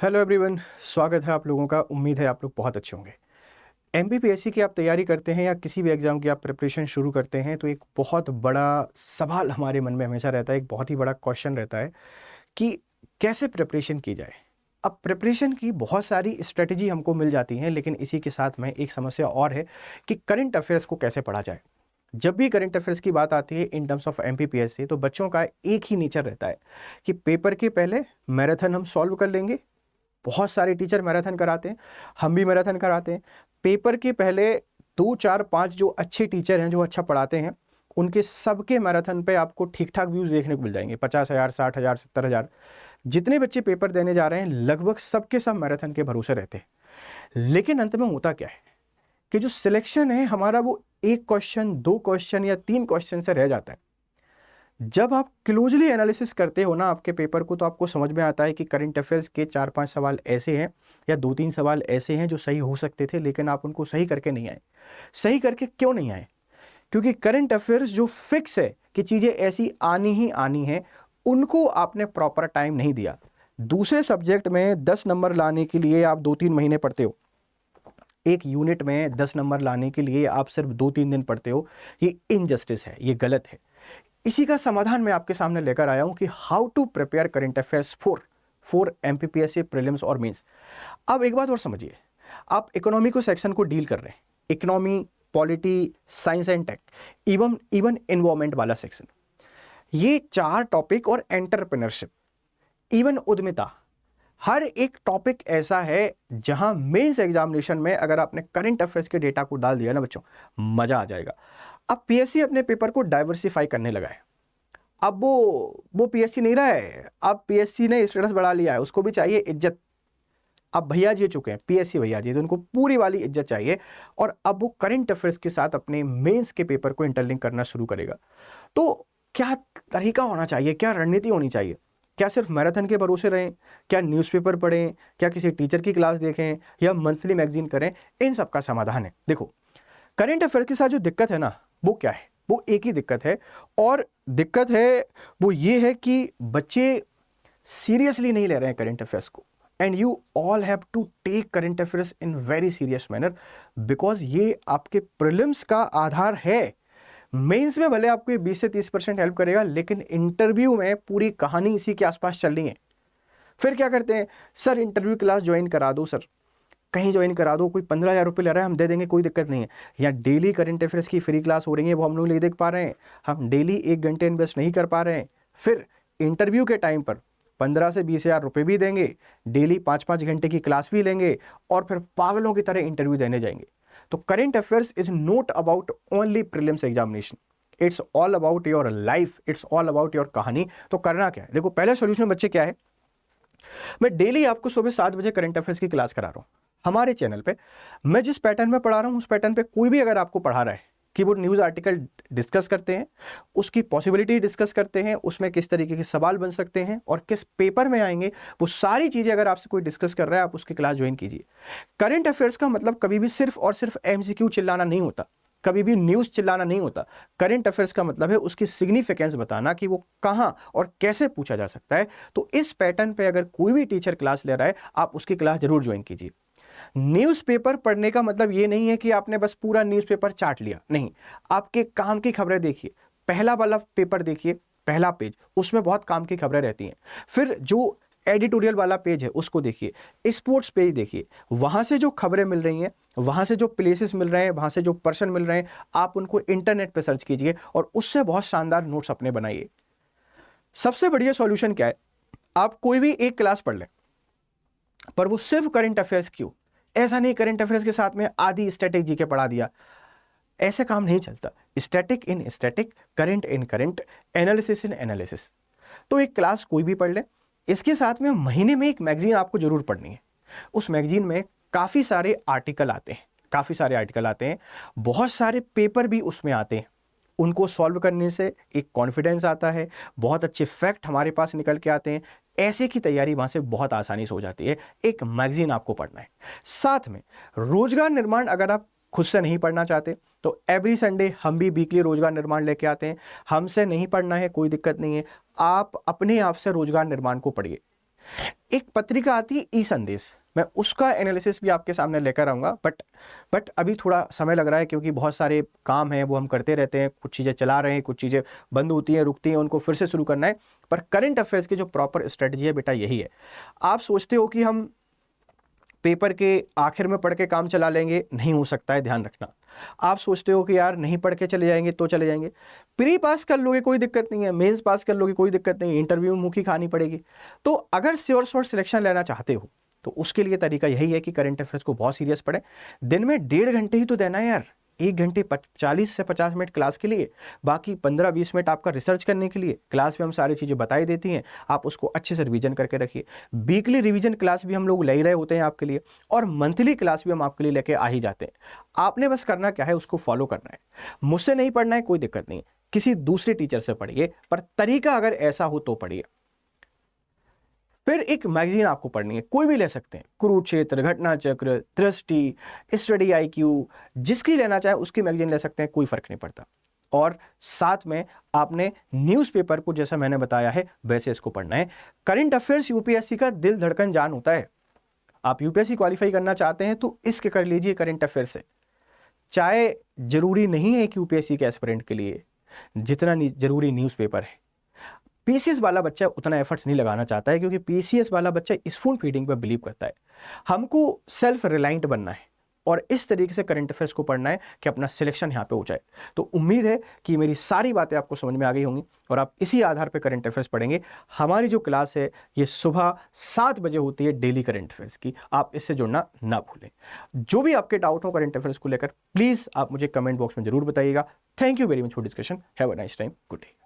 Hello everyone, स्वागत है आप लोगों का। उम्मीद है आप लोग बहुत अच्छे होंगे। एमपीपीएससी की आप तैयारी करते हैं या किसी भी एग्जाम की आप प्रिपरेशन शुरू करते हैं तो एक बहुत बड़ा सवाल हमारे मन में हमेशा रहता है, एक बहुत ही बड़ा क्वेश्चन रहता है कि कैसे प्रिपरेशन की जाए। अब प्रिपरेशन की बहुत सारी स्ट्रेटजी हमको मिल जाती हैं, लेकिन इसी के साथ में एक समस्या और है कि करंट अफेयर्स को कैसे पढ़ा जाए। जब भी करंट अफेयर्स की बात आती है इन टर्म्स ऑफ एमपीपीएससी, तो बच्चों का एक ही नेचर रहता है कि पेपर के पहले मैराथन हम सॉल्व कर लेंगे। बहुत सारे टीचर मैराथन कराते हैं, हम भी मैराथन कराते हैं। पेपर के पहले 2 4 5 जो अच्छे टीचर हैं, जो अच्छा पढ़ाते हैं, उनके सबके मैराथन पे आपको ठीक ठाक व्यूज देखने को मिल जाएंगे। 50,000, 60,000, 70,000 जितने बच्चे पेपर देने जा रहे हैं, लगभग सबके सब मैराथन के भरोसे रहते हैं। लेकिन अंत में होता क्या है कि जो सिलेक्शन है हमारा, वो एक क्वेश्चन, 2 क्वेश्चन या 3 क्वेश्चन से रह जाता है। जब आप क्लोजली एनालिसिस करते हो ना आपके पेपर को, तो आपको समझ में आता है कि करंट अफेयर्स के 4 5 सवाल ऐसे हैं या 2 3 सवाल ऐसे हैं जो सही हो सकते थे, लेकिन आप उनको सही करके नहीं आए। सही करके क्यों नहीं आए? क्योंकि करंट अफेयर्स जो फिक्स है कि चीजें ऐसी आनी ही आनी है, उनको आपने प्रॉपर टाइम नहीं दिया। दूसरे सब्जेक्ट में 10 नंबर लाने के लिए आप 2 3 महीने पढ़ते हो, एक यूनिट में 10 नंबर लाने के लिए आप सिर्फ 2 3 दिन पढ़ते हो। ये इनजस्टिस है, ये गलत है। इसी का समाधान मैं आपके सामने लेकर आया हूं कि how to prepare current affairs for MPPSC prelims और मेंस। अब एक बात और समझिए, आप इकोनॉमी को सेक्शन को डील कर रहे हैं, economy, polity, science and tech, even even environment वाला सेक्शन, ये 4 टॉपिक और एंटरप्रेन्योरशिप, इवन उद्यमिता, हर एक टॉपिक ऐसा है जहां मेंस एग्जामिनेशन में अगर आपने करंट अफेयर्स के डेटा को डाल दिया ना बच्चों, मजा आ जाएगा। अब पीएससी अपने पेपर को डाइवर्सिफाई करने लगा है। अब वो पीएससी नहीं रहा है, अब पीएससी ने स्टेटस बढ़ा लिया है, उसको भी चाहिए इज्जत। अब भैया जी चुके हैं, पीएससी भैया जी, तो उनको पूरी वाली इज्जत चाहिए। और अब वो करंट अफेयर्स के साथ अपने मेंस के पेपर को इंटरलिंक करना शुरू करेगा। तो क्या तरीका होना चाहिए, क्या रणनीति होनी चाहिए? क्या सिर्फ मैराथन के भरोसे रहें? क्या न्यूज़पेपर पढ़ें? क्या किसी टीचर की क्लास देखें? या मंथली मैगजीन करें? इन सब का समाधान है। देखो, करंट अफेयर के साथ जो दिक्कत है ना, वो क्या है? वो एक ही दिक्कत है, और दिक्कत है वो ये है कि बच्चे सीरियसली नहीं ले रहे हैं करंट अफेयर्स को। And you all have to take current affairs in very serious manner, because ये आपके प्रीलिम्स का आधार है। मेंस में भले आपको 20 से 30% हेल्प करेगा, लेकिन इंटरव्यू में पूरी कहानी इसी के आसपास चल रही है। फिर क्या करते हैं, सर इंटरव्यू क्लास ज्वाइन करा दो, सर कहीं ज्वाइन करा दो, कोई 15,000 रुपये ले रहा है, हम दे देंगे, कोई दिक्कत नहीं है। या डेली करंट अफेयर्स की फ्री क्लास हो रही है, वो हम लोग नहीं देख पा रहे हैं, हम डेली 1 घंटे इन्वेस्ट नहीं कर पा रहे हैं। फिर इंटरव्यू के टाइम पर 15 से 20 हज़ार रुपये भी देंगे, डेली 5 5 घंटे की क्लास भी लेंगे, और फिर पागलों की तरह इंटरव्यू देने जाएंगे। तो current affairs is not about only prelims examination, it's all about your life, it's all about your कहानी। तो करना क्या है? देखो, पहला सोल्यूशन बच्चे क्या है, मैं डेली आपको सुबह 7 बजे करंट अफेयर्स की क्लास करा रहा हूं हमारे चैनल पे। मैं जिस पैटर्न में पढ़ा रहा हूं, उस पैटर्न पे कोई भी अगर आपको पढ़ा रहा है कि वो न्यूज़ आर्टिकल डिस्कस करते हैं, उसकी पॉसिबिलिटी डिस्कस करते हैं, उसमें किस तरीके के सवाल बन सकते हैं और किस पेपर में आएंगे, वो सारी चीज़ें अगर आपसे कोई डिस्कस कर रहा है, आप उसकी क्लास ज्वाइन कीजिए। करंट अफेयर्स का मतलब कभी भी सिर्फ और सिर्फ एमसीक्यू चिल्लाना नहीं होता, कभी भी न्यूज़ चिल्लाना नहीं होता। करंट अफेयर्स का मतलब है उसकी सिग्निफिकेंस बताना कि वो कहां और कैसे पूछा जा सकता है। तो इस पैटर्न पे अगर कोई भी टीचर क्लास ले रहा है, आप उसकी क्लास जरूर ज्वाइन कीजिए। न्यूज़पेपर पढ़ने का मतलब ये नहीं है कि आपने बस पूरा न्यूज़पेपर चाट लिया, नहीं। आपके काम की खबरें देखिए, पहला वाला पेपर देखिए, पहला पेज, उसमें बहुत काम की खबरें रहती हैं। फिर जो एडिटोरियल वाला पेज है उसको देखिए, स्पोर्ट्स पेज देखिए, वहां से जो खबरें मिल रही हैं, वहां से जो प्लेसेस मिल रहे हैं, वहां से जो पर्सन मिल रहे हैं, आप उनको इंटरनेट पे सर्च कीजिए और उससे बहुत शानदार नोट्स अपने बनाइए। सबसे बढ़िया सॉल्यूशन क्या है, आप कोई भी एक क्लास पढ़ लें, पर वो सिर्फ करंट अफेयर्स क्यों? ऐसा नहीं करंट अफेयर्स के साथ में आधी स्टैटिक जीके पढ़ा दिया, ऐसे काम नहीं चलता। Static in static, current in current, analysis in analysis. तो एक क्लास कोई भी पढ़ ले, इसके साथ में महीने में एक मैगजीन आपको जरूर पढ़नी है। उस मैगजीन में काफी सारे आर्टिकल आते हैं, काफी सारे आर्टिकल आते हैं, बहुत सारे पेपर भी उसमें आते हैं। उनको सॉल्व करने से एक कॉन्फिडेंस आता है, बहुत अच्छे फैक्ट हमारे पास निकल के आते हैं। ऐसे की तैयारी वहां से बहुत आसानी से हो जाती है। एक मैगजीन आपको पढ़ना है। साथ में रोजगार निर्माण अगर आप खुद से नहीं पढ़ना चाहते, तो एवरी संडे हम भी वीकली रोजगार निर्माण लेके आते हैं। हमसे नहीं पढ़ना है, कोई दिक्कत नहीं है, आप अपने आप से रोजगार निर्माण को पढ़िए। एक पत्रिका आती है ई संदेश, मैं उसका एनालिसिस भी आपके सामने लेकर आऊँगा, बट अभी थोड़ा समय लग रहा है क्योंकि बहुत सारे काम हैं वो हम करते रहते हैं, कुछ चीज़ें चला रहे हैं, कुछ चीज़ें बंद होती हैं, रुकती हैं, उनको फिर से शुरू करना है। पर करंट अफेयर्स की जो प्रॉपर स्ट्रेटजी है बेटा यही है। आप सोचते हो कि हम पेपर के आखिर में पढ़ के काम चला लेंगे, नहीं हो सकता है, ध्यान रखना। आप सोचते हो कि यार नहीं पढ़ के चले जाएंगे तो चले जाएंगे, प्री पास कर लोगे कोई दिक्कत नहीं है, मेंस पास कर लोगे कोई दिक्कत नहीं है, इंटरव्यू में मुखी खानी पड़ेगी। तो अगर श्योर शॉर्ट सिलेक्शन लेना चाहते हो तो उसके लिए तरीका यही है कि करंट अफेयर्स को बहुत सीरियस पढ़े। दिन में 1.5 घंटे ही तो देना है यार, 1 घंटे 40 से 50 मिनट क्लास के लिए, बाकी 15-20 मिनट आपका रिसर्च करने के लिए। क्लास में हम सारी चीज़ें बताई देती हैं, आप उसको अच्छे से रिवीजन करके रखिए। वीकली रिवीजन क्लास भी हम लोग ले रहे होते हैं आपके लिए, और मंथली क्लास भी हम आपके लिए लेके आ ही जाते हैं। आपने बस करना क्या है, उसको फॉलो करना है। मुझसे नहीं पढ़ना है कोई दिक्कत नहीं है, किसी दूसरे टीचर से पढ़िए, पर तरीका अगर ऐसा हो तो पढ़िए। फिर एक मैगजीन आपको पढ़नी है, कोई भी ले सकते हैं, कुरुक्षेत्र, घटना चक्र, दृष्टि, स्टडी IQ, जिसकी लेना चाहे उसकी मैगजीन ले सकते हैं, कोई फर्क नहीं पड़ता। और साथ में आपने न्यूज़पेपर को जैसा मैंने बताया है वैसे इसको पढ़ना है। करंट अफेयर्स यूपीएससी का दिल धड़कन जान होता है। आप यूपीएससी क्वालिफाई करना चाहते हैं तो इसके कर लीजिए करंट अफेयर से। चाहे जरूरी नहीं है कि यूपीएससी के एस्पिरेंट के लिए जितना जरूरी न्यूज़पेपर है। पीसीएस वाला बच्चा उतना एफर्ट्स नहीं लगाना चाहता है क्योंकि पीसीएस वाला बच्चा स्पून फीडिंग पर बिलीव करता है। हमको सेल्फ रिलायंट बनना है और इस तरीके से करंट अफेयर्स को पढ़ना है कि अपना सिलेक्शन यहाँ पे हो जाए। तो उम्मीद है कि मेरी सारी बातें आपको समझ में आ गई होंगी और आप इसी आधार पर करंट अफेयर्स पढ़ेंगे। हमारी जो क्लास है ये सुबह 7 बजे होती है डेली करंट अफेयर्स की, आप इससे जुड़ना ना भूलें। जो भी आपके डाउट हो करंट अफेयर्स को लेकर प्लीज़ आप मुझे कमेंट बॉक्स में जरूर बताइएगा। Thank you very much for discussion. Have a nice time. Good day.